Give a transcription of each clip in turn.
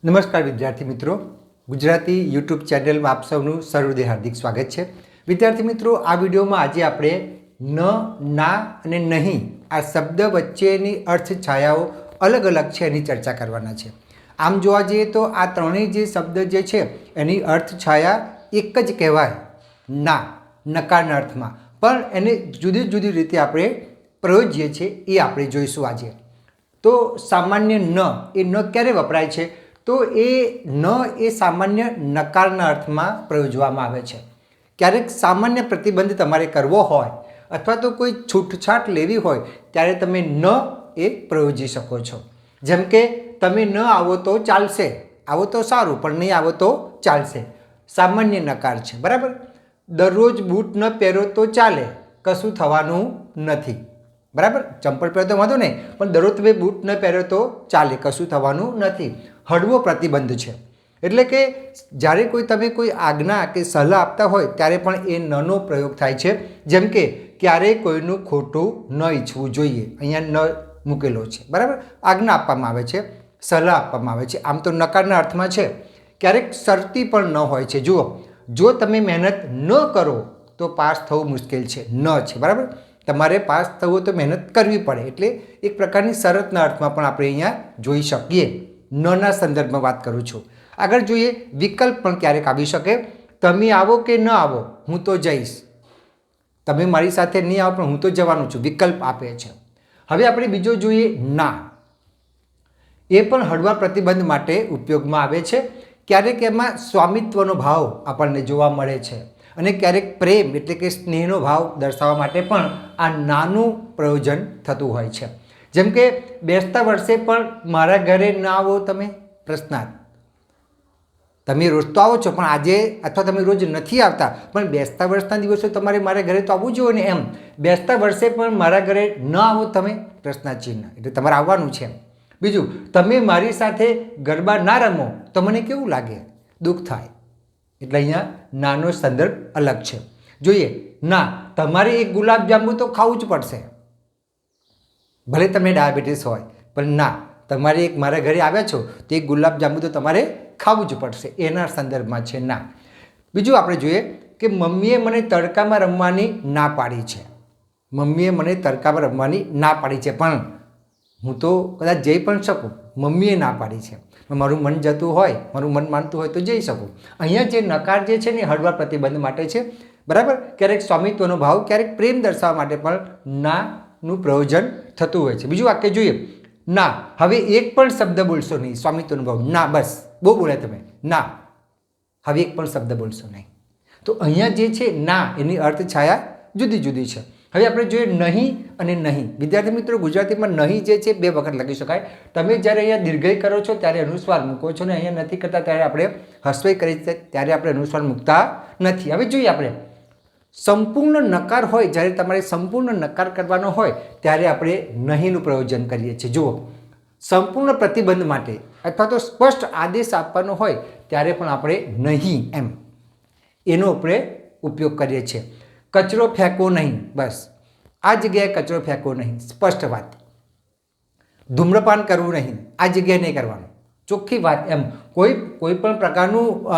નમસ્કાર વિદ્યાર્થી મિત્રો, ગુજરાતી યુટ્યુબ ચેનલમાં આપ સૌનું સહૃદય હાર્દિક સ્વાગત છે. વિદ્યાર્થી મિત્રો, આ વિડીયોમાં આજે આપણે ન, ના અને નહીં આ શબ્દ વચ્ચેની અર્થ છાયાઓ અલગ અલગ છે એની ચર્ચા કરવાના છે. આમ જોવા જઈએ તો આ ત્રણેય જે શબ્દ જે છે એની અર્થ છાયા એક જ કહેવાય, ના, નકારના અર્થમાં, પણ એને જુદી જુદી રીતે આપણે પ્રયોજીએ છીએ એ આપણે જોઈશું આજે. તો સામાન્ય ન એ ન ક્યારે વપરાય છે? તો એ ન એ સામાન્ય નકારના અર્થમાં પ્રયોજવામાં આવે છે. ક્યારેક સામાન્ય પ્રતિબંધ તમારે કરવો હોય અથવા તો કોઈ છૂટછાટ લેવી હોય ત્યારે તમે ન એ પ્રયોજી શકો છો. જેમ કે તમે ન આવો તો ચાલશે, આવો તો સારું, પણ નહીં આવો તો ચાલશે, સામાન્ય નકાર છે, બરાબર. દરરોજ બૂટ ન પહેરો તો ચાલે, કશું થવાનું નથી, બરાબર. ચંપલ પહેરો તો વાંધો નહીં, પણ દરરોજ તમે બૂટ ન પહેરો તો ચાલે, કશું થવાનું નથી, હળવો પ્રતિબંધ છે. એટલે કે જ્યારે તમે કોઈ આજ્ઞા કે સલાહ આપતા હોય ત્યારે પણ એ નનો પ્રયોગ થાય છે. જેમ કે ક્યારેય કોઈનું ખોટું ન ઈચ્છવું જોઈએ, અહીંયા ન મૂકેલો છે, બરાબર. આજ્ઞા આપવામાં આવે છે, સલાહ આપવામાં આવે છે, આમ તો નકારના અર્થમાં છે. ક્યારેક શરતી પણ ન હોય છે. જુઓ, જો તમે મહેનત ન કરો તો પાસ થવું મુશ્કેલ છે, ન છે, બરાબર. તમારે પાસ થવું તો મહેનત કરવી પડે, એટલે એક પ્રકારની શરતના અર્થમાં પણ આપણે અહીંયા જોઈ શકીએ. નના સંદર્ભમાં વાત કરું છું. આગળ જોઈએ, વિકલ્પ પણ ક્યારેક આવી શકે. તમે આવો કે ન આવો, હું તો જઈશ. તમે મારી સાથે નહીં આવો પણ હું તો જવાનું છું, વિકલ્પ આપે છે. હવે આપણે બીજો જોઈએ, ના. એ પણ હળવા પ્રતિબંધ માટે ઉપયોગમાં આવે છે. ક્યારેક એમાં સ્વામિત્વનો ભાવ આપણને જોવા મળે છે અને ક્યારેક પ્રેમ એટલે કે સ્નેહનો ભાવ દર્શાવવા માટે પણ આ નાનું પ્રયોજન થતું હોય છે. જેમ કે બેસતા વર્ષે પણ મારા ઘરે ના આવો તમે, પ્રશ્નાર્થ. તમે રોજ તો આવો છો પણ આજે, અથવા તમે રોજ નથી આવતા પણ બેસતા વર્ષના દિવસે તમારે મારા ઘરે તો આવવું જોઈએ ને, એમ. બેસતા વર્ષે પણ મારા ઘરે ન આવો તમે, પ્રશ્નાર્થ ચિહ્ન, એટલે તમારે આવવાનું છે. બીજું, તમે મારી સાથે ગરબા ના રમો તો મને કેવું લાગે, દુઃખ થાય, એટલે અહીંયા નાનો સંદર્ભ અલગ છે. જોઈએ, ના, તમારે એક ગુલાબજાંબુ તો ખાવું જ પડશે, ભલે તમને ડાયાબિટીસ હોય, પણ ના, તમારે એક મારા ઘરે આવ્યા છો તો એક ગુલાબજાંબુ તો તમારે ખાવું જ પડશે, એના સંદર્ભમાં છે ના. બીજું આપણે જોઈએ કે મમ્મીએ મને તડકામાં રમવાની ના પાડી છે. મમ્મીએ મને તડકામાં રમવાની ના પાડી છે, પણ હું તો કદાચ જઈ પણ શકું, મમ્મીએ ના પાડી છે, મારું મન જતું હોય, મારું મન માનતું હોય તો જઈ શકું. અહીંયા જે નકાર જે છે ને હળવા પ્રતિબંધ માટે છે, બરાબર. ક્યારેક સ્વામિત્વનો ભાવ, ક્યારેક પ્રેમ દર્શાવવા માટે પણ નાનું પ્રયોજન થતું હોય છે. બીજું વાક્ય જોઈએ, ના, હવે એક પણ શબ્દ બોલશો નહીં, સ્વામિત્વનો ભાવ, ના, બસ, બહુ બોલ્યા તમે, ના, હવે એક પણ શબ્દ બોલશો નહીં. તો અહીંયા જે છે ના એની અર્થ છાયા જુદી જુદી છે. હવે આપણે જોઈએ નહીં અને નહીં. વિદ્યાર્થી મિત્રો, ગુજરાતીમાં નહીં જે છે બે વખત લખી શકાય. તમે જ્યારે અહીંયા દીર્ઘઈ કરો છો ત્યારે અનુસ્વાર મૂકો છો ને અહીંયા નથી કરતા ત્યારે આપણે હસ્વઈ કરી ત્યારે આપણે અનુસ્વાર મૂકતા નથી. હવે જોઈએ આપણે સંપૂર્ણ નકાર હોય, જ્યારે તમારે સંપૂર્ણ નકાર કરવાનો હોય ત્યારે આપણે નહીંનું પ્રયોજન કરીએ છીએ. જુઓ, સંપૂર્ણ પ્રતિબંધ માટે અથવા તો સ્પષ્ટ આદેશ આપવાનો હોય ત્યારે પણ આપણે નહીં એમ એનો આપણે ઉપયોગ કરીએ છીએ. કચરો ફેંકો નહીં, બસ આ જગ્યાએ કચરો ફેંકો નહીં, સ્પષ્ટ વાત. ધૂમ્રપાન કરવું નહીં, આ જગ્યાએ નહીં કરવાનું, ચોખ્ખી વાત એમ. કોઈ પણ પ્રકારનું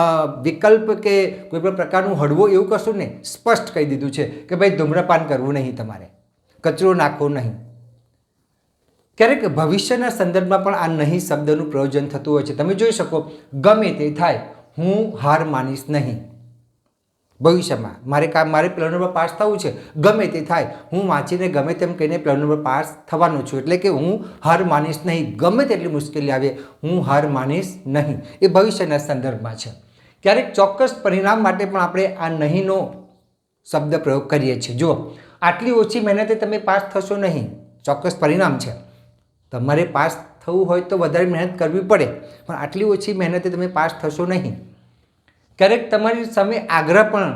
વિકલ્પ કે કોઈ પણ પ્રકારનું હળવું એવું કશું નહીં, સ્પષ્ટ કહી દીધું છે કે ભાઈ ધૂમ્રપાન કરવું નહીં, તમારે કચરો નાખવો નહીં. ક્યારેક ભવિષ્યના સંદર્ભમાં પણ આ નહીં શબ્દનું પ્રયોજન થતું હોય છે. તમે જોઈ શકો, ગમે તે થાય હું હાર માનીશ નહીં. ભવિષ્યમાં મારે પહેલો નંબર પાસ થવું છે, ગમે તે થાય હું વાંચીને ગમે તેમ કહીને પહેલો નંબર પાસ થવાનું છું, એટલે કે હું હાર માનીશ નહીં. ગમે તેટલી મુશ્કેલી આવે હું હાર માનીશ નહીં, એ ભવિષ્યના સંદર્ભમાં છે. ક્યારેક ચોક્કસ પરિણામ માટે પણ આપણે આ નહીંનો શબ્દ પ્રયોગ કરીએ છીએ. જુઓ, આટલી ઓછી મહેનતે તમે પાસ થશો નહીં, ચોક્કસ પરિણામ છે. તમારે પાસ થવું હોય તો વધારે મહેનત કરવી પડે, પણ આટલી ઓછી મહેનતે તમે પાસ થશો નહીં. ક્યારેક તમારી સામે આગ્રહ પણ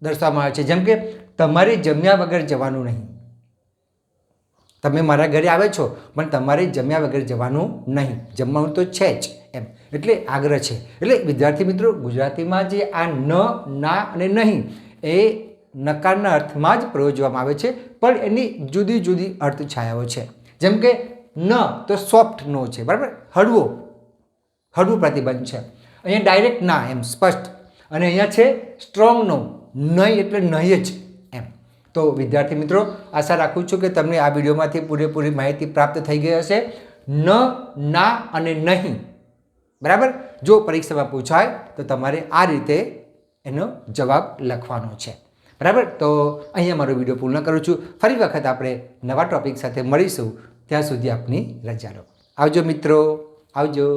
દર્શાવવામાં આવે છે. જેમ કે તમારે જમ્યા વગર જવાનું નહીં. તમે મારા ઘરે આવે છો પણ તમારે જમ્યા વગર જવાનું નહીં, જમવાનું તો છે જ એમ, એટલે આગ્રહ છે. એટલે વિદ્યાર્થી મિત્રો, ગુજરાતીમાં જે આ ન, ના અને નહીં એ નકારના અર્થમાં જ પ્રયોજવામાં આવે છે, પણ એની જુદી જુદી અર્થ છાયાઓ છે. જેમ કે ન તો સોફ્ટ નો છે, બરાબર, હળવો, હળવું પ્રતિબંધ છે. અહીંયા ડાયરેક્ટ ના એમ સ્પષ્ટ, અને અહીંયા છે સ્ટ્રોંગ નો, નહીં એટલે નહીં જ એમ. તો વિદ્યાર્થી મિત્રો, આશા રાખું છું કે તમને આ વિડીયોમાંથી પૂરેપૂરી માહિતી પ્રાપ્ત થઈ ગઈ હશે. ન, ના અને નહીં, બરાબર. જો પરીક્ષામાં પૂછાય તો તમારે આ રીતે એનો જવાબ લખવાનો છે, બરાબર. તો અહીંયા મારો વિડીયો પૂર્ણ કરું છું. ફરી વખત આપણે નવા ટોપિક સાથે મળીશું. ત્યાં સુધી આપની રજા લો. આવજો મિત્રો, આવજો.